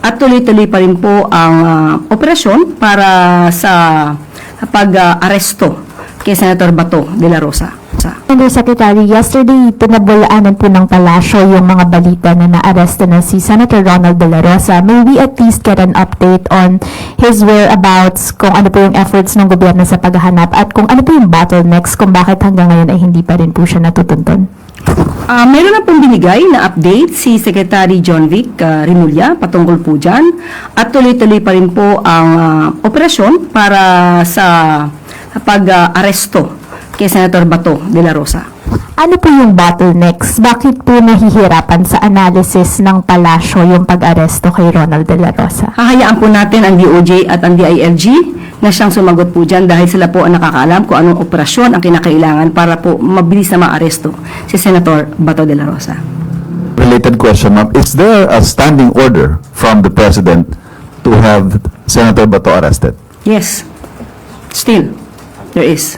at tuloy-tuloy pa rin po ang operasyon para sa pag-aresto kay Senator Bato de la Rosa. Undersecretary, yesterday pinabulaanan po ng palasyo yung mga balita na naaresto na si Senator Ronald de la Rosa. May we at least get an update on his whereabouts, kung ano po yung efforts ng gobyerno sa paghahanap at kung ano po yung bottlenecks kung bakit hanggang ngayon ay hindi pa rin po siya natutunton? Meron na pong binigay na update si Secretary John Vic Rimulya patungkol po dyan at tuloy-tuloy pa rin po ang operasyon para sa pag-aresto kay Senator Bato de la Rosa. Ano po yung bottlenecks? Bakit po nahihirapan sa analysis ng palasyo yung pag-aresto kay Ronald de la Rosa? Hahayaan po natin ang DOJ at ang DILG na siyang sumagot po dyan dahil sila po ang nakakaalam kung anong operasyon ang kinakailangan para po mabilis na maaresto si Senator Bato de la Rosa. Related question, ma'am. Is there a standing order from the President to have Senator Bato arrested? Yes. Still, there is.